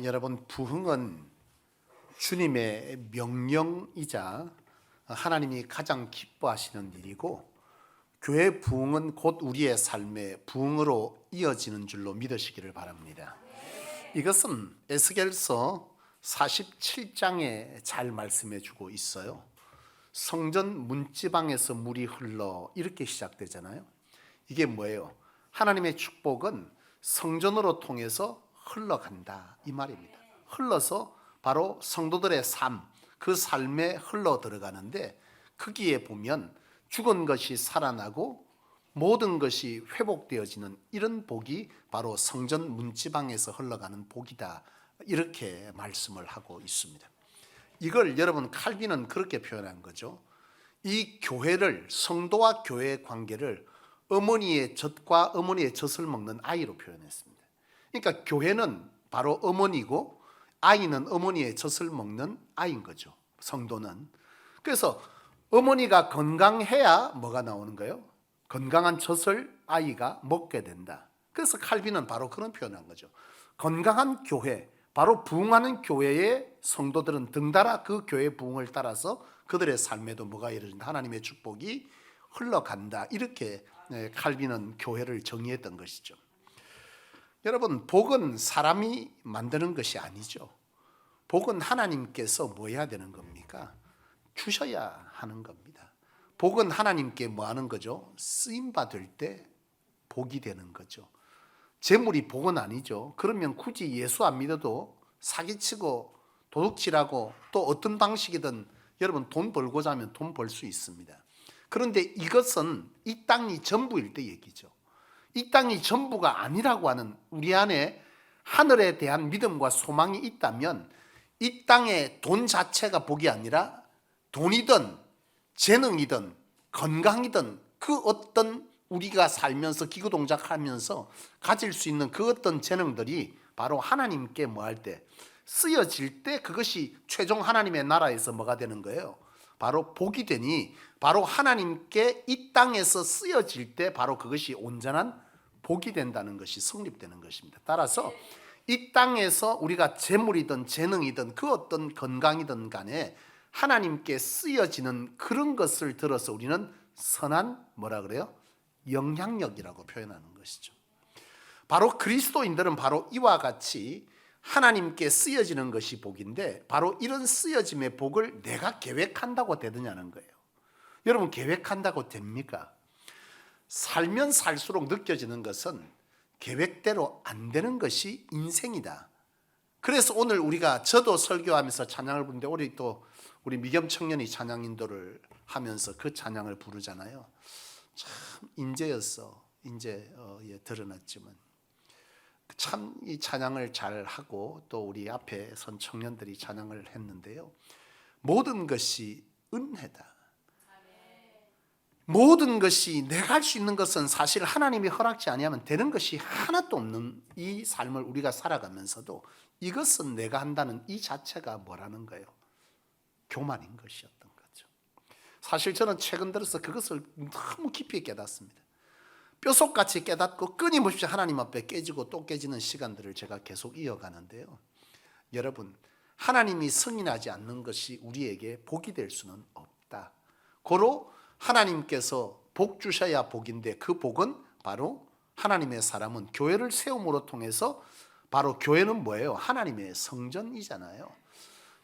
여러분, 부흥은 주님의 명령이자 하나님이 가장 기뻐하시는 일이고, 교회 부흥은 곧 우리의 삶의 부흥으로 이어지는 줄로 믿으시기를 바랍니다. 이것은 에스겔서 47장에 잘 말씀해 주고 있어요. 성전 문지방에서 물이 흘러, 이렇게 시작되잖아요. 이게 뭐예요? 하나님의 축복은 성전으로 통해서 흘러간다, 이 말입니다. 흘러서 바로 성도들의 삶, 그 삶에 흘러 들어가는데, 거기에 보면 죽은 것이 살아나고 모든 것이 회복되어지는 이런 복이 바로 성전 문지방에서 흘러가는 복이다, 이렇게 말씀을 하고 있습니다. 이걸 여러분, 칼빈은 그렇게 표현한 거죠. 이 교회를, 성도와 교회의 관계를 어머니의 젖과 어머니의 젖을 먹는 아이로 표현했습니다. 그러니까 교회는 바로 어머니고, 아이는 어머니의 젖을 먹는 아이인 거죠, 성도는. 그래서 어머니가 건강해야 뭐가 나오는 거예요? 건강한 젖을 아이가 먹게 된다. 그래서 칼빈은 바로 그런 표현을 한 거죠. 건강한 교회, 바로 부흥하는 교회의 성도들은 등달아 그 교회의 부흥을 따라서 그들의 삶에도 뭐가 이루어진다? 하나님의 축복이 흘러간다. 이렇게 칼빈은 교회를 정의했던 것이죠. 여러분, 복은 사람이 만드는 것이 아니죠. 복은 하나님께서 뭐 해야 되는 겁니까? 주셔야 하는 겁니다. 복은 하나님께 뭐 하는 거죠? 쓰임 받을 때 복이 되는 거죠. 재물이 복은 아니죠. 그러면 굳이 예수 안 믿어도 사기치고 도둑질하고 또 어떤 방식이든 여러분, 돈 벌고자 하면 돈 벌 수 있습니다. 그런데 이것은 이 땅이 전부일 때 얘기죠. 이 땅이 전부가 아니라고 하는 우리 안에 하늘에 대한 믿음과 소망이 있다면, 이 땅의 돈 자체가 복이 아니라 돈이든 재능이든 건강이든 그 어떤 우리가 살면서 기구동작하면서 가질 수 있는 그 어떤 재능들이 바로 하나님께 뭐 할 때, 쓰여질 때 그것이 최종 하나님의 나라에서 뭐가 되는 거예요? 바로 복이 되니, 바로 하나님께 이 땅에서 쓰여질 때 바로 그것이 온전한 복이 된다는 것이 성립되는 것입니다. 따라서 이 땅에서 우리가 재물이든 재능이든 그 어떤 건강이든 간에 하나님께 쓰여지는 그런 것을 들어서 우리는 선한 뭐라 그래요? 영향력이라고 표현하는 것이죠. 바로 그리스도인들은 바로 이와 같이 하나님께 쓰여지는 것이 복인데, 바로 이런 쓰여짐의 복을 내가 계획한다고 되느냐는 거예요. 여러분, 계획한다고 됩니까? 살면 살수록 느껴지는 것은 계획대로 안 되는 것이 인생이다. 그래서 오늘 우리가, 저도 설교하면서 찬양을 부르는데 우리 미겸 청년이 찬양 인도를 하면서 그 찬양을 부르잖아요. 참 인재였어. 인재 드러났지만 참 이 찬양을 잘 하고, 또 우리 앞에 선 청년들이 찬양을 했는데요. 모든 것이 은혜다. 모든 것이, 내가 할 수 있는 것은 사실 하나님이 허락지 아니하면 되는 것이 하나도 없는 이 삶을 우리가 살아가면서도 이것은 내가 한다는 이 자체가 뭐라는 거예요? 교만인 것이었던 거죠. 사실 저는 최근 들어서 그것을 너무 깊이 깨닫습니다. 뼈속같이 깨닫고 끊임없이 하나님 앞에 깨지고 또 깨지는 시간들을 제가 계속 이어가는데요. 여러분, 하나님이 승인하지 않는 것이 우리에게 복이 될 수는 없다. 고로 하나님께서 복 주셔야 복인데, 그 복은 바로 하나님의 사람은 교회를 세움으로 통해서, 바로 교회는 뭐예요? 하나님의 성전이잖아요.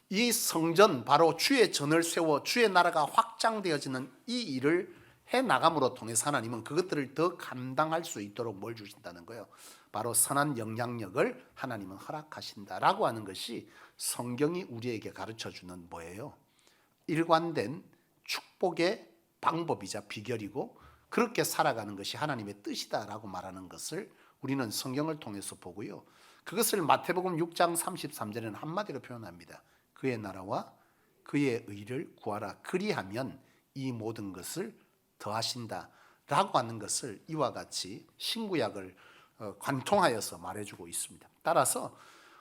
이 성전, 바로 주의 전을 세워 주의 나라가 확장되어지는 이 일을 해나감으로 통해서 하나님은 그것들을 더 감당할 수 있도록 뭘 주신다는 거예요? 바로 선한 영향력을 하나님은 허락하신다라고 하는 것이 성경이 우리에게 가르쳐주는 뭐예요? 일관된 축복의 방법이자 비결이고, 그렇게 살아가는 것이 하나님의 뜻이다라고 말하는 것을 우리는 성경을 통해서 보고요. 그것을 마태복음 6장 33절에는 한마디로 표현합니다. 그의 나라와 그의 의를 구하라. 그리하면 이 모든 것을 더하신다라고 하는 것을 이와 같이 신구약을 관통하여서 말해주고 있습니다. 따라서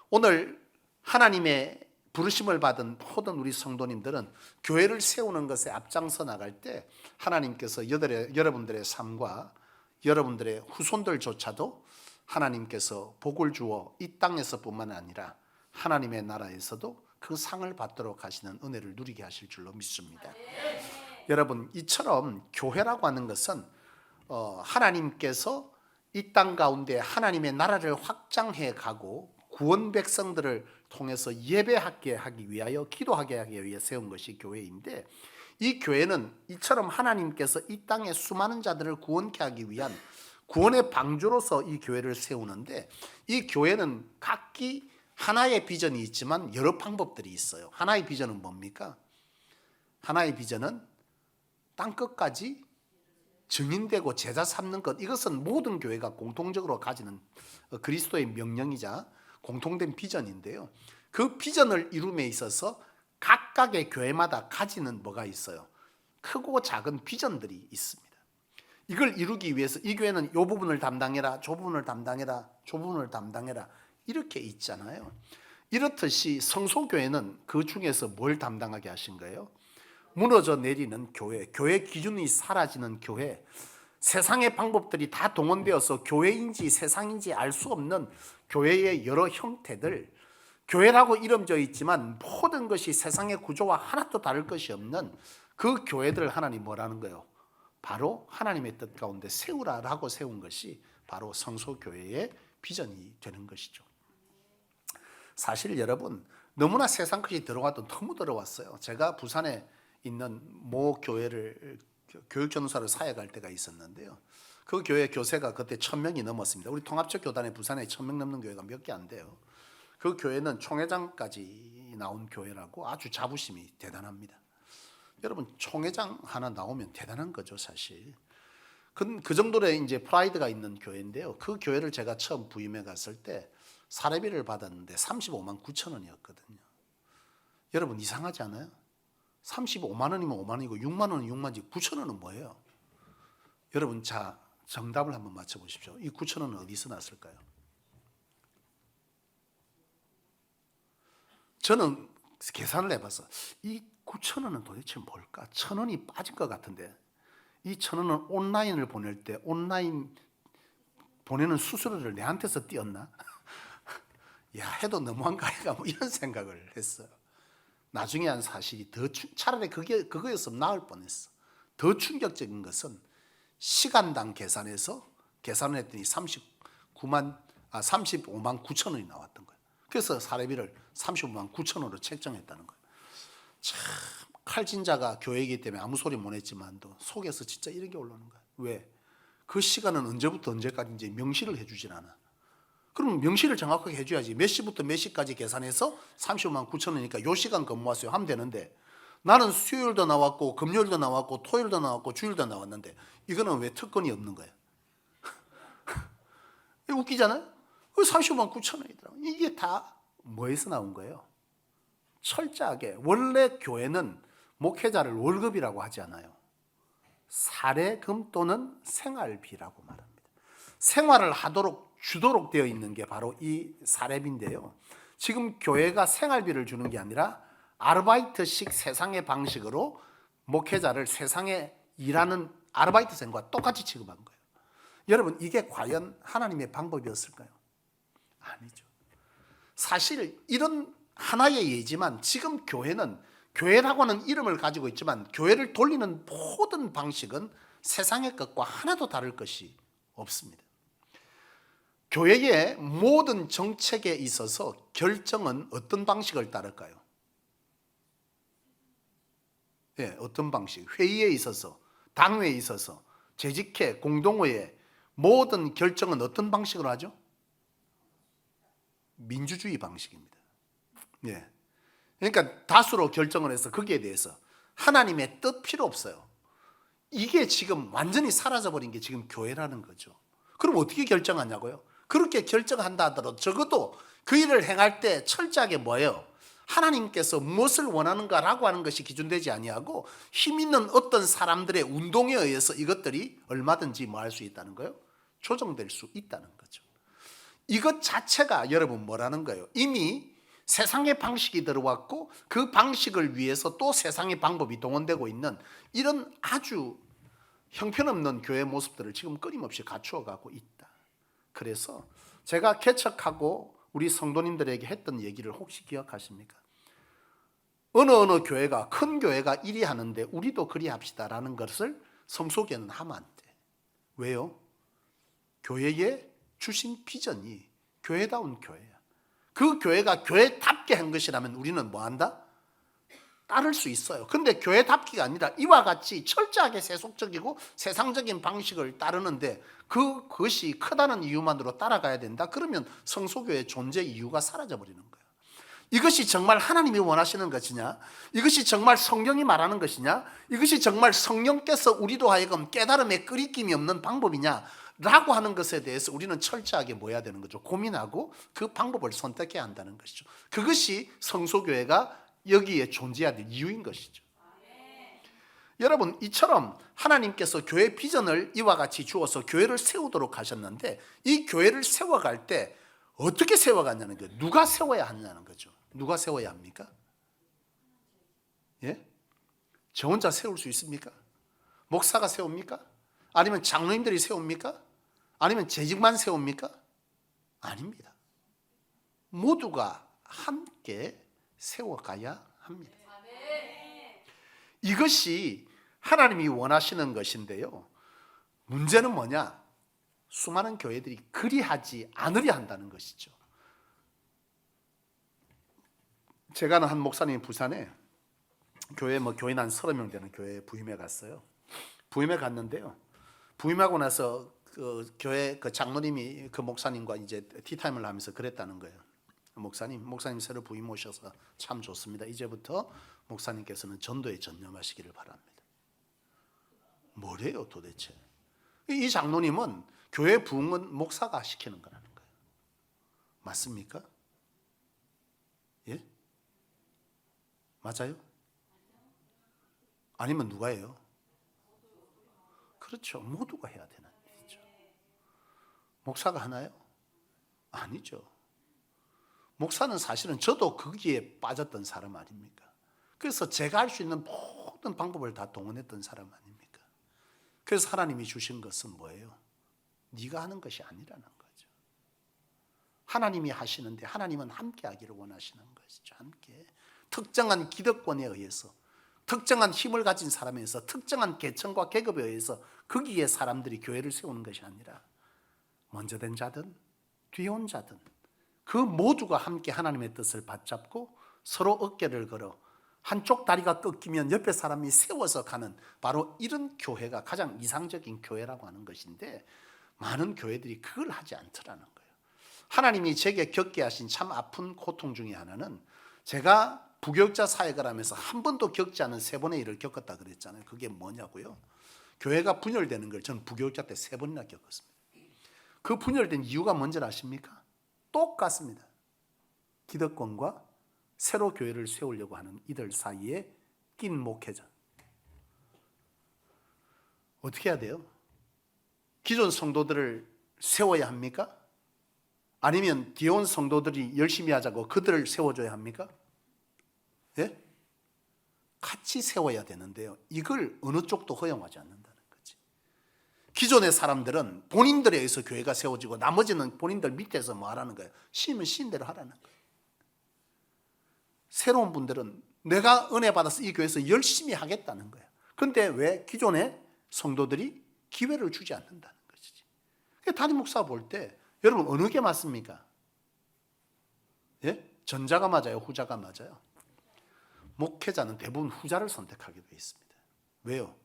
오늘 하나님의 부르심을 받은 모든 우리 성도님들은 교회를 세우는 것에 앞장서 나갈 때 하나님께서 여러분들의 삶과 여러분들의 후손들조차도 하나님께서 복을 주어 이 땅에서뿐만 아니라 하나님의 나라에서도 그 상을 받도록 하시는 은혜를 누리게 하실 줄로 믿습니다. 여러분, 이처럼 교회라고 하는 것은 하나님께서 이 땅 가운데 하나님의 나라를 확장해 가고 구원 백성들을 통해서 예배하게 하기 위하여, 기도하게 하기 위해 세운 것이 교회인데, 이 교회는 이처럼 하나님께서 이 땅에 수많은 자들을 구원케 하기 위한 구원의 방주로서 이 교회를 세우는데, 이 교회는 각기 하나의 비전이 있지만 여러 방법들이 있어요. 하나의 비전은 뭡니까? 하나의 비전은 땅끝까지 증인되고 제자 삼는 것, 이것은 모든 교회가 공통적으로 가지는 그리스도의 명령이자 공통된 비전인데요. 그 비전을 이룸에 있어서 각각의 교회마다 가지는 뭐가 있어요? 크고 작은 비전들이 있습니다. 이걸 이루기 위해서 이 교회는 이 부분을 담당해라, 저 부분을 담당해라, 저 부분을 담당해라, 이렇게 있잖아요. 이렇듯이 성소교회는 그 중에서 뭘 담당하게 하신 거예요? 무너져 내리는 교회, 교회 기준이 사라지는 교회, 세상의 방법들이 다 동원되어서 교회인지 세상인지 알 수 없는 교회의 여러 형태들, 교회라고 이름져 있지만 모든 것이 세상의 구조와 하나도 다를 것이 없는 그 교회들을 하나님 뭐라는 거예요? 바로 하나님의 뜻 가운데 세우라라고 세운 것이 바로 성소교회의 비전이 되는 것이죠. 사실 여러분, 너무나 세상 것이 들어와도 너무 들어왔어요. 제가 부산에 있는 모 교회를 교육전도사로 사역할 때가 있었는데요. 그 교회 교세가 그때 1000명이 넘었습니다. 우리 통합적 교단에 부산에 1000명 넘는 교회가 몇 개 안 돼요. 그 교회는 총회장까지 나온 교회라고 아주 자부심이 대단합니다. 여러분, 총회장 하나 나오면 대단한 거죠, 사실. 그 정도로 이제 프라이드가 있는 교회인데요. 그 교회를 제가 처음 부임해 갔을 때 사례비를 받았는데 35만 9천 원이었거든요. 여러분, 이상하지 않아요? 35만 원이면 5만 원이고 6만 원은 6만 원이지 9천 원은 뭐예요? 여러분, 자, 정답을 한번 맞춰보십시오. 이 9천 원은 어디서 났을까요? 저는 계산을 해봐서 이 9천 원은 도대체 뭘까? 1,000원이 빠진 것 같은데, 이 1,000원은 온라인을 보낼 때 온라인 보내는 수수료를 내한테서 띄었나? 야, 해도 너무한 거 아닌가, 뭐 이런 생각을 했어요. 나중에 한 사실이 차라리 그거였으면 나을 뻔했어. 더 충격적인 것은 시간당 계산해서 계산을 했더니 35만 9천 원이 나왔던 거예요. 그래서 사례비를 35만 9천 원으로 책정했다는 거예요. 참 칼진자가 교회이기 때문에 아무 소리 못 했지만도 속에서 진짜 이런 게 올라오는 거예요. 왜? 그 시간은 언제부터 언제까지 명시를 해주진 않아. 그럼 명시를 정확하게 해줘야지. 몇 시부터 몇 시까지 계산해서 35만 9천 원이니까 요 시간 근무하세요 하면 되는데, 나는 수요일도 나왔고 금요일도 나왔고 토요일도 나왔고 주일도 나왔는데 이거는 왜 특권이 없는 거예요? 웃기잖아요. 35만 9천 원이더라고요. 이게 다 뭐에서 나온 거예요? 철저하게, 원래 교회는 목회자를 월급이라고 하지 않아요. 사례금 또는 생활비라고 말합니다. 생활을 하도록 주도록 되어 있는 게 바로 이 사례비인데요. 지금 교회가 생활비를 주는 게 아니라 아르바이트식 세상의 방식으로 목회자를 세상에 일하는 아르바이트생과 똑같이 취급한 거예요. 여러분, 이게 과연 하나님의 방법이었을까요? 아니죠. 사실 이런 하나의 예지만 지금 교회는, 교회라고 하는 이름을 가지고 있지만 교회를 돌리는 모든 방식은 세상의 것과 하나도 다를 것이 없습니다. 교회의 모든 정책에 있어서 결정은 어떤 방식을 따를까요? 예, 어떤 방식? 회의에 있어서, 당회에 있어서, 재직회, 공동회의 모든 결정은 어떤 방식으로 하죠? 민주주의 방식입니다. 예. 그러니까 다수로 결정을 해서 거기에 대해서 하나님의 뜻 필요 없어요. 이게 지금 완전히 사라져버린 게 지금 교회라는 거죠. 그럼 어떻게 결정하냐고요? 그렇게 결정한다 하더라도 적어도 그 일을 행할 때 철저하게 뭐예요? 하나님께서 무엇을 원하는가라고 하는 것이 기준되지 아니하고 힘 있는 어떤 사람들의 운동에 의해서 이것들이 얼마든지 뭐 할 수 있다는 거예요? 조정될 수 있다는 거죠. 이것 자체가 여러분 뭐라는 거예요? 이미 세상의 방식이 들어왔고 그 방식을 위해서 또 세상의 방법이 동원되고 있는 이런 아주 형편없는 교회 모습들을 지금 끊임없이 갖추어 가고 있다. 그래서 제가 개척하고 우리 성도님들에게 했던 얘기를 혹시 기억하십니까? 어느 교회가, 큰 교회가 이리 하는데 우리도 그리 합시다라는 것을 성소교회는 하면 안 돼. 왜요? 교회에 주신 비전이 교회다운 교회야. 그 교회가 교회답게 한 것이라면 우리는 뭐 한다? 따를 수 있어요. 근데 교회답기가 아니라 이와 같이 철저하게 세속적이고 세상적인 방식을 따르는데 그것이 크다는 이유만으로 따라가야 된다? 그러면 성소교회의 존재 이유가 사라져 버리는 거예요. 이것이 정말 하나님이 원하시는 것이냐? 이것이 정말 성경이 말하는 것이냐? 이것이 정말 성령께서 우리도 하여금 깨달음에 끄리낌이 없는 방법이냐? 라고 하는 것에 대해서 우리는 철저하게 뭐 해야 되는 거죠? 고민하고 그 방법을 선택해야 한다는 것이죠. 그것이 성소교회가 여기에 존재해야 될 이유인 것이죠. 여러분, 이처럼 하나님께서 교회 비전을 이와 같이 주어서 교회를 세우도록 하셨는데 이 교회를 세워갈 때 어떻게 세워가냐는 거예요. 누가 세워야 하느냐는 거죠. 누가 세워야 합니까? 예? 저 혼자 세울 수 있습니까? 목사가 세웁니까? 아니면 장로님들이 세웁니까? 아니면 재직만 세웁니까? 아닙니다. 모두가 함께 세워가야 합니다. 이것이 하나님이 원하시는 것인데요. 문제는 뭐냐? 수많은 교회들이 그리하지 않으려 한다는 것이죠. 제가 아는 한 목사님이 부산에 교회 교인 한 30명 되는 교회에 부임해 갔어요. 부임해 갔는데요. 부임하고 나서 그 교회 그 장로님이 그 목사님과 이제 티타임을 하면서 그랬다는 거예요. 목사님 새로 부임 오셔서 참 좋습니다. 이제부터 목사님께서는 전도에 전념하시기를 바랍니다. 뭐래요 도대체? 이 장로님은 교회 부흥은 목사가 시키는 거라는 거예요. 맞습니까? 예? 맞아요? 아니면 누가 해요? 그렇죠. 모두가 해야 되는 일이죠. 목사가 하나요? 아니죠. 목사는 사실은 저도 거기에 빠졌던 사람 아닙니까? 그래서 제가 할 수 있는 모든 방법을 다 동원했던 사람 아닙니까? 그래서 하나님이 주신 것은 뭐예요? 네가 하는 것이 아니라는 거죠. 하나님이 하시는데 하나님은 함께 하기를 원하시는 것이죠. 함께. 특정한 기득권에 의해서, 특정한 힘을 가진 사람에 의해서, 특정한 계층과 계급에 의해서 거기에 사람들이 교회를 세우는 것이 아니라 먼저 된 자든 뒤에 온 자든 그 모두가 함께 하나님의 뜻을 받잡고 서로 어깨를 걸어 한쪽 다리가 꺾이면 옆에 사람이 세워서 가는 바로 이런 교회가 가장 이상적인 교회라고 하는 것인데 많은 교회들이 그걸 하지 않더라는 거예요. 하나님이 제게 겪게 하신 참 아픈 고통 중에 하나는 제가 부교육자 사역을 하면서 한 번도 겪지 않은 3번의 일을 겪었다 그랬잖아요. 그게 뭐냐고요? 교회가 분열되는 걸 전 부교육자 때 3번이나 겪었습니다. 그 분열된 이유가 뭔지 아십니까? 똑같습니다. 기득권과 새로 교회를 세우려고 하는 이들 사이에 낀 목회자. 어떻게 해야 돼요? 기존 성도들을 세워야 합니까? 아니면 뒤에 온 성도들이 열심히 하자고 그들을 세워줘야 합니까? 예? 같이 세워야 되는데요. 이걸 어느 쪽도 허용하지 않는다는 거지. 기존의 사람들은 본인들에 의해서 교회가 세워지고 나머지는 본인들 밑에서 뭐 하라는 거예요? 시면 시인대로 하라는 거예요. 새로운 분들은 내가 은혜 받아서 이 교회에서 열심히 하겠다는 거예요. 그런데 왜 기존의 성도들이 기회를 주지 않는다는 것이지. 담임 목사 볼 때 여러분 어느 게 맞습니까? 예? 전자가 맞아요? 후자가 맞아요? 목회자는 대부분 후자를 선택하게 되어 있습니다. 왜요?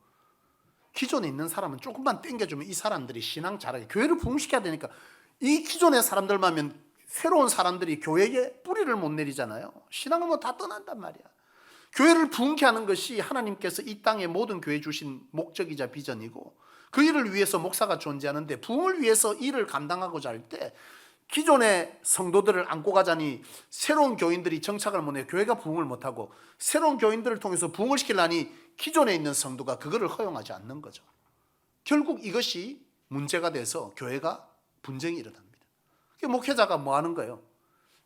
기존에 있는 사람은 조금만 땡겨주면 이 사람들이 신앙 잘하게 교회를 부흥시켜야 되니까 이 기존의 사람들만 하면 새로운 사람들이 교회에 뿌리를 못 내리잖아요. 신앙은 뭐 다 떠난단 말이야. 교회를 부흥케 하는 것이 하나님께서 이 땅에 모든 교회 주신 목적이자 비전이고 그 일을 위해서 목사가 존재하는데 부흥을 위해서 일을 감당하고자 할 때 기존의 성도들을 안고 가자니 새로운 교인들이 정착을 못해 교회가 부흥을 못하고 새로운 교인들을 통해서 부흥을 시키려니 기존에 있는 성도가 그거를 허용하지 않는 거죠. 결국 이것이 문제가 돼서 교회가 분쟁이 일어납니다. 목회자가 뭐 하는 거예요?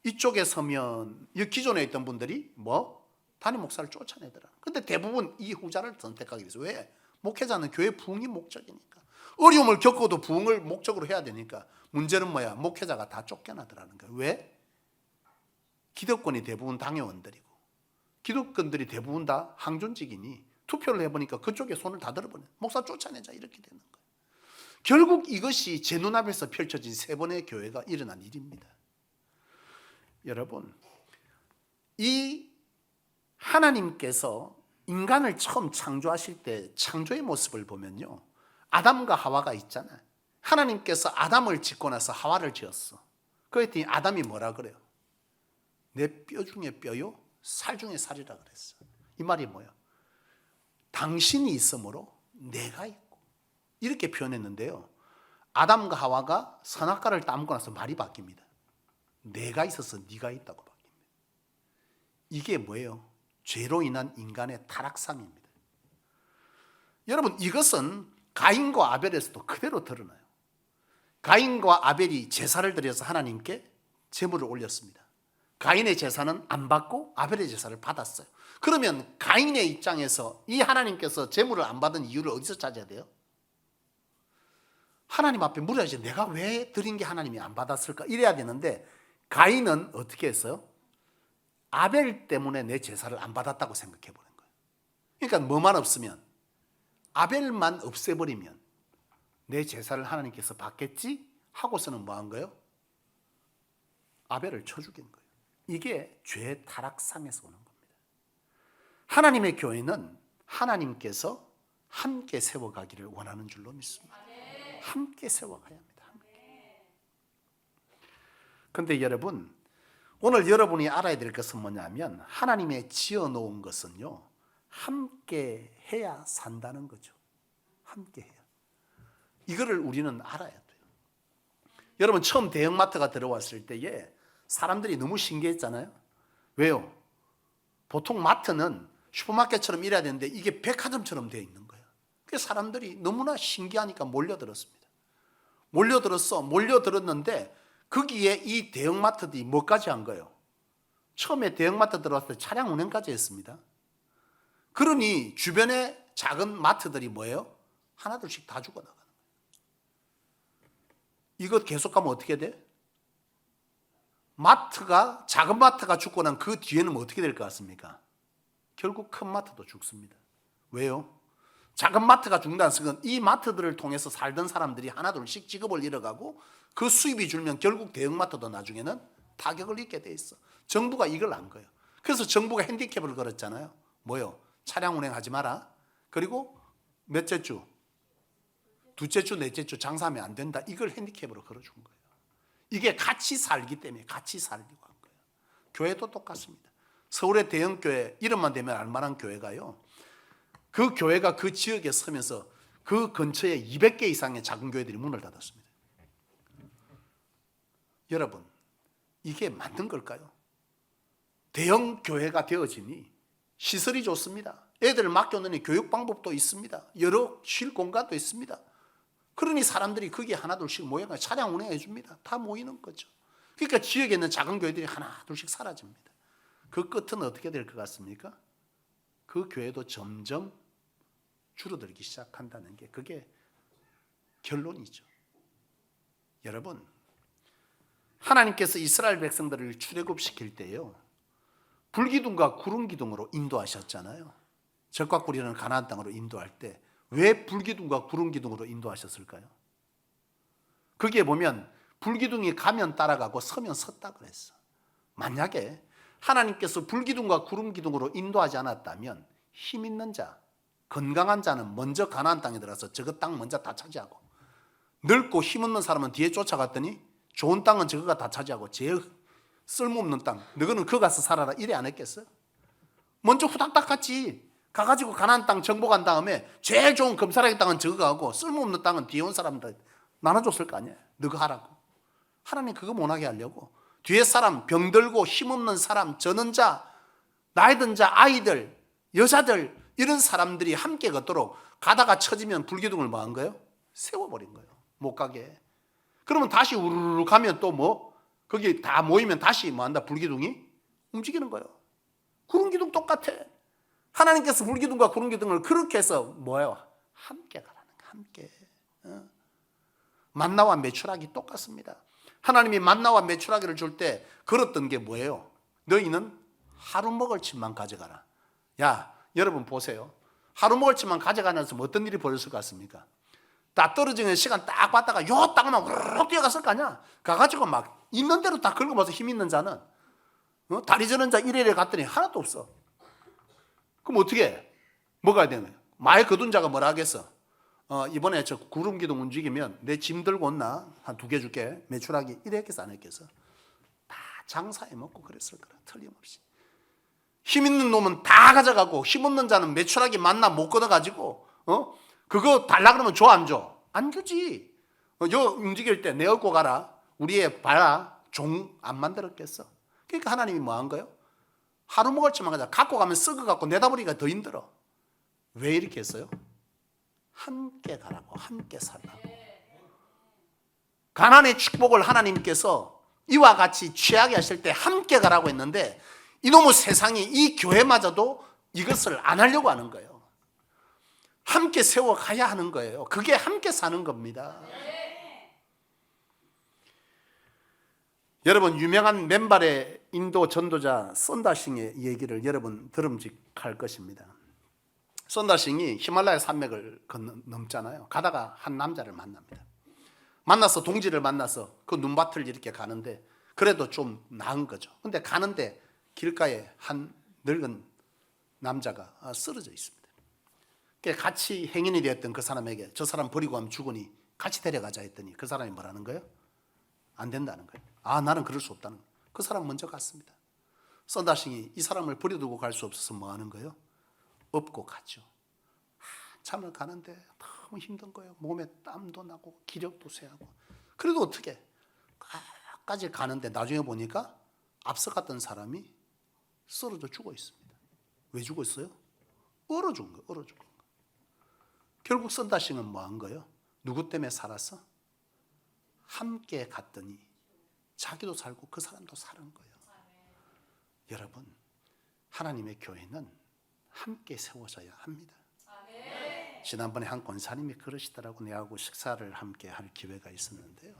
이쪽에 서면 기존에 있던 분들이 담임 목사를 쫓아내더라. 근데 대부분 이 후자를 선택하게 돼서 왜? 목회자는 교회 부흥이 목적이니까. 어려움을 겪어도 부흥을 목적으로 해야 되니까 문제는 뭐야? 목회자가 다 쫓겨나더라는 거예요. 왜? 기득권이 대부분 당회원들이고 기득권들이 대부분 다 항존직이니 투표를 해보니까 그쪽에 손을 다 들어버려. 목사 쫓아내자 이렇게 되는 거예요. 결국 이것이 제 눈앞에서 펼쳐진 세 번의 교회가 일어난 일입니다. 여러분, 이 하나님께서 인간을 처음 창조하실 때 창조의 모습을 보면요, 아담과 하와가 있잖아요. 하나님께서 아담을 짓고 나서 하와를 지었어. 그랬더니 아담이 뭐라 그래요? 내 뼈 중에 뼈요, 살 중에 살이라 그랬어. 이 말이 뭐예요? 당신이 있으므로 내가 있고, 이렇게 표현했는데요, 아담과 하와가 선악과를 따먹고 나서 말이 바뀝니다. 내가 있어서 네가 있다고 바뀝니다. 이게 뭐예요? 죄로 인한 인간의 타락상입니다. 여러분, 이것은 가인과 아벨에서도 그대로 드러나요. 가인과 아벨이 제사를 드려서 하나님께 제물을 올렸습니다. 가인의 제사는 안 받고 아벨의 제사를 받았어요. 그러면 가인의 입장에서 이 하나님께서 제물을 안 받은 이유를 어디서 찾아야 돼요? 하나님 앞에 물어야지. 내가 왜 드린 게 하나님이 안 받았을까? 이래야 되는데 가인은 어떻게 했어요? 아벨 때문에 내 제사를 안 받았다고 생각해 보는 거예요. 그러니까 뭐만 없으면, 아벨만 없애버리면 내 제사를 하나님께서 받겠지 하고서는 뭐 한 거예요? 아벨을 쳐 죽인 거예요. 이게 죄의 타락상에서 오는 겁니다. 하나님의 교회는 하나님께서 함께 세워가기를 원하는 줄로 믿습니다. 함께 세워가야 합니다. 그런데 여러분, 오늘 여러분이 알아야 될 것은 뭐냐면 하나님의 지어놓은 것은요, 함께 해야 산다는 거죠. 함께 해야. 이거를 우리는 알아야 돼요. 여러분, 처음 대형마트가 들어왔을 때에 사람들이 너무 신기했잖아요. 왜요? 보통 마트는 슈퍼마켓처럼 일해야 되는데 이게 백화점처럼 되어 있는 거예요. 그래서 사람들이 너무나 신기하니까 몰려들었습니다. 몰려들었는데 거기에 이 대형마트들이 뭐까지 한 거예요? 처음에 대형마트 들어왔을 때 차량 운행까지 했습니다. 그러니 주변에 작은 마트들이 뭐예요? 하나둘씩 다 죽어나가는 거예요. 이거 계속 가면 어떻게 돼? 작은 마트가 죽고 난 그 뒤에는 어떻게 될 것 같습니까? 결국 큰 마트도 죽습니다. 왜요? 작은 마트가 죽는다는 것은 이 마트들을 통해서 살던 사람들이 하나둘씩 직업을 잃어가고 그 수입이 줄면 결국 대형마트도 나중에는 타격을 입게 돼 있어. 정부가 이걸 안 거예요. 그래서 정부가 핸디캡을 걸었잖아요. 뭐요? 차량 운행하지 마라. 그리고 몇째 주? 둘째 주, 넷째 주 장사하면 안 된다. 이걸 핸디캡으로 걸어준 거예요. 이게 같이 살기 때문에 같이 살려고 한 거예요. 교회도 똑같습니다. 서울의 대형교회, 이름만 대면 알만한 교회가요, 그 교회가 그 지역에 서면서 그 근처에 200개 이상의 작은 교회들이 문을 닫았습니다. 여러분, 이게 맞는 걸까요? 대형 교회가 되어지니 시설이 좋습니다. 애들 맡겨놓는 교육 방법도 있습니다. 여러 쉴 공간도 있습니다. 그러니 사람들이 거기에 하나둘씩 모여가 차량 운행해 줍니다. 다 모이는 거죠. 그러니까 지역에 있는 작은 교회들이 하나둘씩 사라집니다. 그 끝은 어떻게 될 것 같습니까? 그 교회도 점점 줄어들기 시작한다는 게 그게 결론이죠. 여러분, 하나님께서 이스라엘 백성들을 출애굽시킬 때요, 불기둥과 구름기둥으로 인도하셨잖아요. 적과 꿀이라는 가나안 땅으로 인도할 때 왜 불기둥과 구름기둥으로 인도하셨을까요? 거기에 보면 불기둥이 가면 따라가고 서면 섰다 그랬어. 만약에 하나님께서 불기둥과 구름기둥으로 인도하지 않았다면 힘 있는 자, 건강한 자는 먼저 가나안 땅에 들어가서 저거 땅 먼저 다 차지하고, 늙고 힘없는 사람은 뒤에 쫓아갔더니 좋은 땅은 저거가 다 차지하고 제일 쓸모없는 땅, 너희는 거 가서 살아라, 이래 안 했겠어요? 먼저 후닥닥 갔지. 가가지고 가나안 땅 정복한 다음에 제일 좋은 금사라기 땅은 저거 하고 쓸모없는 땅은 뒤에 온 사람들 나눠줬을 거 아니에요. 너가 하라고. 하나님 그거 못하게 하려고 뒤에 사람, 병들고 힘없는 사람, 저는 자, 나이 든 자, 아이들, 여자들, 이런 사람들이 함께 걷도록 가다가 처지면 불기둥을 뭐 한 거예요? 세워버린 거예요. 못 가게. 그러면 다시 우르르 가면 또 뭐? 거기 다 모이면 다시 뭐 한다? 불기둥이 움직이는 거예요. 구름기둥 똑같아. 하나님께서 불기둥과 구름기둥을 그렇게 해서 뭐예요? 함께 가라는 거예요. 함께. 만나와 메추라기 똑같습니다. 하나님이 만나와 메추라기를 줄 때 걸었던 게 뭐예요? 너희는 하루 먹을 침만 가져가라. 야, 여러분 보세요. 하루 먹을 침만 가져가면서 어떤 일이 벌어질 것 같습니까? 딱 떨어지는 시간 딱 봤다가 요 땅만 우르르 뛰어갔을 거 아니야. 가가지고 막 있는 대로 딱 긁어봐서 힘 있는 자는 다리 저는 자 이래래 갔더니 하나도 없어. 그럼 어떻게 해? 먹어야 되는 거야. 많이 거둔 자가 뭐라 하겠어? 이번에 저 구름 기둥 움직이면 내 짐 들고 온나? 한 2개 줄게. 메추라기 이랬겠어 안 했겠어? 다 장사해 먹고 그랬을 거라 틀림없이. 힘 있는 놈은 다 가져가고 힘 없는 자는 메추라기 만나 못 걷어가지고 그거 달라 그러면 줘 안 줘? 안 주지. 요 움직일 때 내 얻고 가라. 우리의 봐라. 종 안 만들었겠어. 그러니까 하나님이 뭐 한 거예요? 하루 먹을 치만 가자. 갖고 가면 썩어갖고 내다 버리기가 더 힘들어. 왜 이렇게 했어요? 함께 가라고, 함께 살라고. 가난의 축복을 하나님께서 이와 같이 취하게 하실 때 함께 가라고 했는데 이놈의 세상이 이 교회마저도 이것을 안 하려고 하는 거예요. 함께 세워가야 하는 거예요. 그게 함께 사는 겁니다. 여러분 유명한 맨발의 인도 전도자 선다싱의 얘기를 여러분 들음직할 것입니다. 선다싱이 히말라야 산맥을 넘잖아요. 가다가 한 남자를 만납니다. 만나서 동지를 만나서 그 눈밭을 이렇게 가는데 그래도 좀 나은 거죠. 근데 가는데 길가에 한 늙은 남자가 쓰러져 있습니다. 같이 행인이 되었던 그 사람에게 저 사람 버리고 하면 죽으니 같이 데려가자 했더니 그 사람이 뭐라는 거예요? 안 된다는 거예요. 나는 그럴 수 없다는 거예요. 그 사람 먼저 갔습니다. 선다싱이 이 사람을 버려두고 갈 수 없어서 뭐 하는 거예요? 업고 가죠. 참을 가는데 너무 힘든 거예요. 몸에 땀도 나고 기력도 쇠하고. 그래도 어떻게 끝까지 가는데 나중에 보니까 앞서 갔던 사람이 쓰러져 죽어 있습니다. 왜 죽어 있어요? 얼어 죽은 거예요. 얼어 죽은 거. 결국 선다싱은 뭐 한 거예요? 누구 때문에 살았어? 함께 갔더니 자기도 살고 그 사람도 사는 거예요. 여러분 하나님의 교회는 함께 세워져야 합니다. 지난번에 한 권사님이 그러시더라고. 내하고 식사를 함께 할 기회가 있었는데요.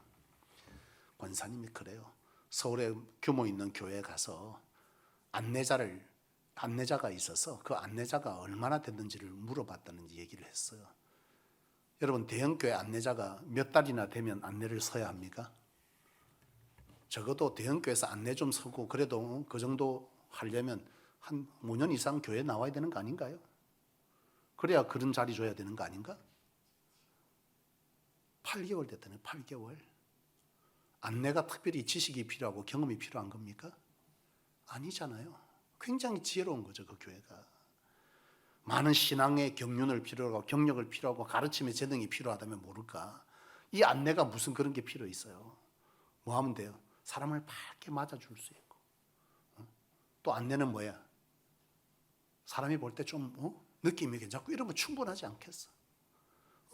권사님이 그래요. 서울에 규모 있는 교회에 가서 안내자가 있어서 그 안내자가 얼마나 됐는지를 물어봤다는 얘기를 했어요. 여러분 대형교회 안내자가 몇 달이나 되면 안내를 서야 합니까? 적어도 대형교회에서 안내 좀 서고 그래도 그 정도 하려면 한 5년 이상 교회에 나와야 되는 거 아닌가요? 그래야 그런 자리 줘야 되는 거 아닌가? 8개월 됐다네. 8개월. 안내가 특별히 지식이 필요하고 경험이 필요한 겁니까? 아니잖아요. 굉장히 지혜로운 거죠. 그 교회가. 많은 신앙의 경륜을 필요로 하고 경력을 필요하고 가르침의 재능이 필요하다면 모를까. 이 안내가 무슨 그런 게 필요 있어요. 뭐 하면 돼요? 사람을 밝게 맞아줄 수 있고. 또 안내는 뭐야? 사람이 볼 때 좀 느낌이 괜찮고 이러면 충분하지 않겠어?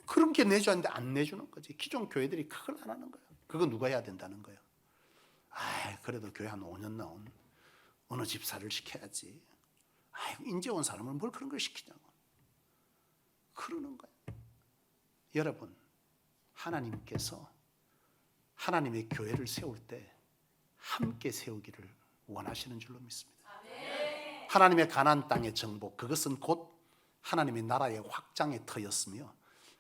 그런 게 내줘야 하는데 안 내주는 거지. 기존 교회들이 그걸 안 하는 거예요. 그거 누가 해야 된다는 거예요? 그래도 교회 한 5년 나온 어느 집사를 시켜야지. 인제 온 사람을 뭘 그런 걸 시키냐고. 그러는 거예요. 여러분 하나님께서 하나님의 교회를 세울 때 함께 세우기를 원하시는 줄로 믿습니다. 하나님의 가나안 땅의 정복, 그것은 곧 하나님의 나라의 확장의 터였으며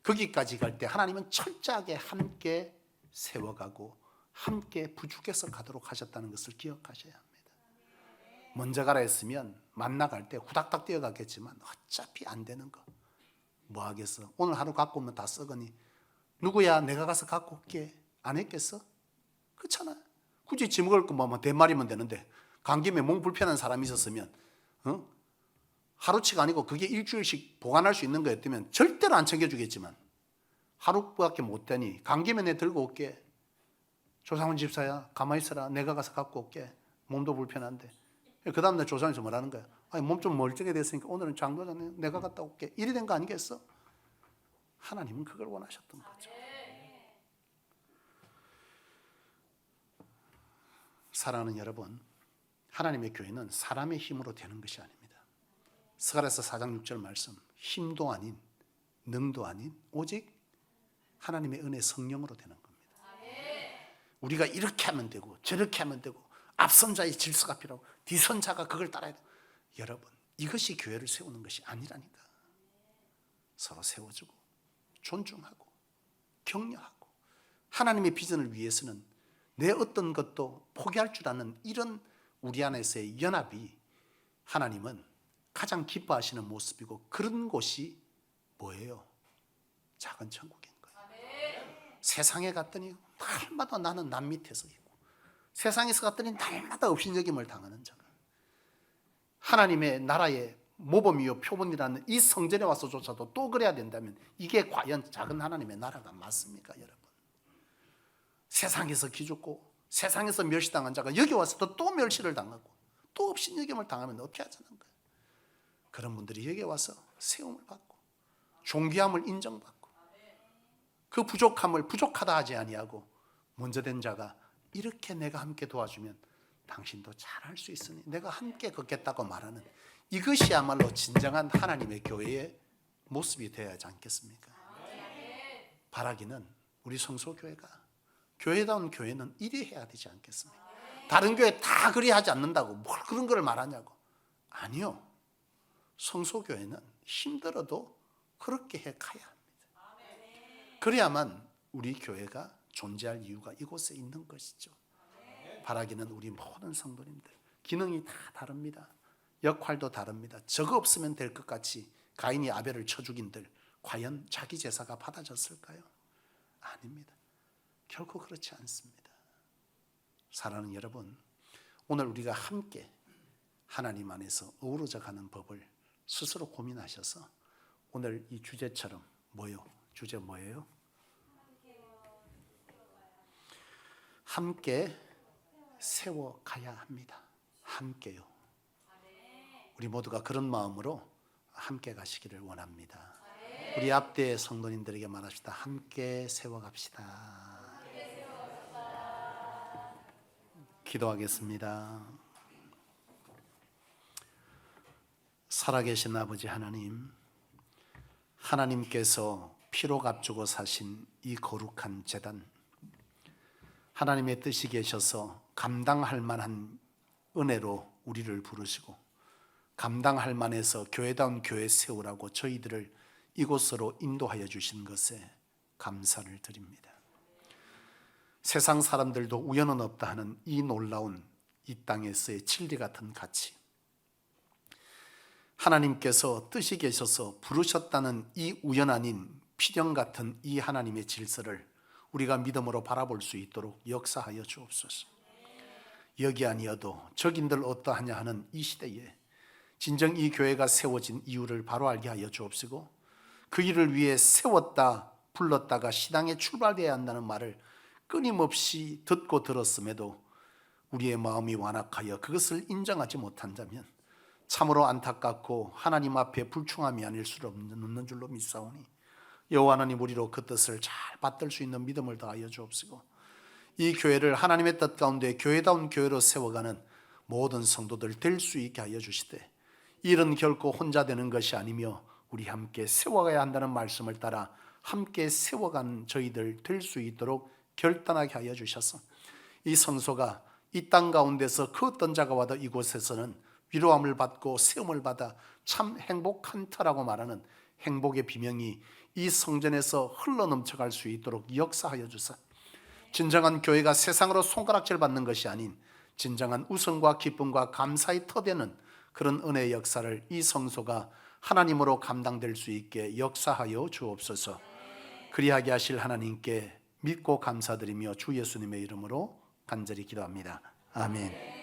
거기까지 갈 때 하나님은 철저하게 함께 세워가고 함께 부축해서 가도록 하셨다는 것을 기억하셔야 합니다. 먼저 가라 했으면 만나갈 때 후닥닥 뛰어가겠지만 어차피 안 되는 거 뭐 하겠어? 오늘 하루 갖고 오면 다 썩으니 누구야 내가 가서 갖고 올게 안 했겠어? 그렇잖아. 굳이 짐 먹을 거면 대마리면 되는데 간 김에 몸 불편한 사람이 있었으면 하루치가 아니고 그게 일주일씩 보관할 수 있는 거였다면 절대로 안 챙겨주겠지만 하루밖에 못 되니 간 김에 내 들고 올게. 조상훈 집사야 가만히 있어라. 내가 가서 갖고 올게. 몸도 불편한데. 그 다음날 조상에서 뭐라는 거야? 몸 좀 멀쩡해 됐으니까 오늘은 장도장님 내가 갔다 올게. 이리 된 거 아니겠어? 하나님은 그걸 원하셨던 거죠. 사랑하는 여러분, 하나님의 교회는 사람의 힘으로 되는 것이 아닙니다. 스가랴서 4장 6절 말씀, 힘도 아닌 능도 아닌 오직 하나님의 은혜 성령으로 되는 겁니다. 우리가 이렇게 하면 되고 저렇게 하면 되고 앞선 자의 질서가 필요하고 뒤선 자가 그걸 따라야 돼요. 여러분, 이것이 교회를 세우는 것이 아니라니까. 서로 세워주고 존중하고 격려하고 하나님의 비전을 위해서는 내 어떤 것도 포기할 줄 아는 이런 우리 안에서의 연합이 하나님은 가장 기뻐하시는 모습이고, 그런 곳이 뭐예요? 작은 천국인 거예요. 세상에 갔더니 날마다 나는 남 밑에서 있고, 세상에서 갔더니 날마다 업신여김을 당하는 자가 하나님의 나라의 모범이요 표본이라는 이 성전에 와서조차도 또 그래야 된다면 이게 과연 작은 하나님의 나라가 맞습니까, 여러분? 세상에서 기죽고 세상에서 멸시당한 자가 여기 와서도 또 멸시를 당하고 또 업신여김을 당하면 어떻게 하자는 거예요? 그런 분들이 여기 와서 세움을 받고 존귀함을 인정받고 그 부족함을 부족하다 하지 아니하고 먼저 된 자가 이렇게 내가 함께 도와주면 당신도 잘할 수 있으니 내가 함께 걷겠다고 말하는, 이것이야말로 진정한 하나님의 교회의 모습이 되어야 하지 않겠습니까? 바라기는 우리 성소교회가, 교회다운 교회는 이리 해야 되지 않겠습니까? 다른 교회 다 그리 하지 않는다고 뭘 그런 걸 말하냐고. 아니요, 성소교회는 힘들어도 그렇게 해 가야 합니다. 그래야만 우리 교회가 존재할 이유가 이곳에 있는 것이죠. 바라기는 우리 모든 성도님들 기능이 다 다릅니다. 역할도 다릅니다. 저거 없으면 될 것 같이 가인이 아벨을 쳐 죽인들 과연 자기 제사가 받아졌을까요? 아닙니다. 결코 그렇지 않습니다. 사랑하는 여러분, 오늘 우리가 함께 하나님 안에서 어우러져 가는 법을 스스로 고민하셔서 오늘 이 주제처럼 주제 뭐예요? 함께 세워가야 합니다. 함께요. 우리 모두가 그런 마음으로 함께 가시기를 원합니다. 우리 앞대 성도님들에게 말합시다. 함께 세워갑시다. 기도하겠습니다. 살아계신 아버지 하나님, 하나님께서 피로 값주고 사신 이 거룩한 제단, 하나님의 뜻이 계셔서 감당할 만한 은혜로 우리를 부르시고 감당할 만해서 교회다운 교회 세우라고 저희들을 이곳으로 인도하여 주신 것에 감사를 드립니다. 세상 사람들도 우연은 없다 하는 이 놀라운 이 땅에서의 진리 같은 가치, 하나님께서 뜻이 계셔서 부르셨다는 이 우연 아닌 필연 같은 이 하나님의 질서를 우리가 믿음으로 바라볼 수 있도록 역사하여 주옵소서. 여기 아니어도 저긴들 어떠하냐 하는 이 시대에 진정 이 교회가 세워진 이유를 바로 알게 하여 주옵시고, 그 일을 위해 세웠다 불렀다가 시당에 출발되어야 한다는 말을 끊임없이 듣고 들었음에도 우리의 마음이 완악하여 그것을 인정하지 못한다면 참으로 안타깝고 하나님 앞에 불충함이 아닐 수 없는 줄로 믿사오니, 여호와 하나님 우리로 그 뜻을 잘 받들 수 있는 믿음을 더하여 주옵시고, 이 교회를 하나님의 뜻 가운데 교회다운 교회로 세워가는 모든 성도들 될 수 있게 하여 주시되, 이 일은 결코 혼자 되는 것이 아니며 우리 함께 세워가야 한다는 말씀을 따라 함께 세워가는 저희들 될 수 있도록 결단하게 하여 주셔서 이 성소가 이 땅 가운데서 그 어떤 자가 와도 이곳에서는 위로함을 받고 세움을 받아 참 행복한 터라고 말하는 행복의 비명이 이 성전에서 흘러넘쳐갈 수 있도록 역사하여 주사, 진정한 교회가 세상으로 손가락질 받는 것이 아닌 진정한 우승과 기쁨과 감사의 터되는 그런 은혜의 역사를 이 성소가 하나님으로 감당될 수 있게 역사하여 주옵소서. 그리하게 하실 하나님께 믿고 감사드리며 주 예수님의 이름으로 간절히 기도합니다. 아멘.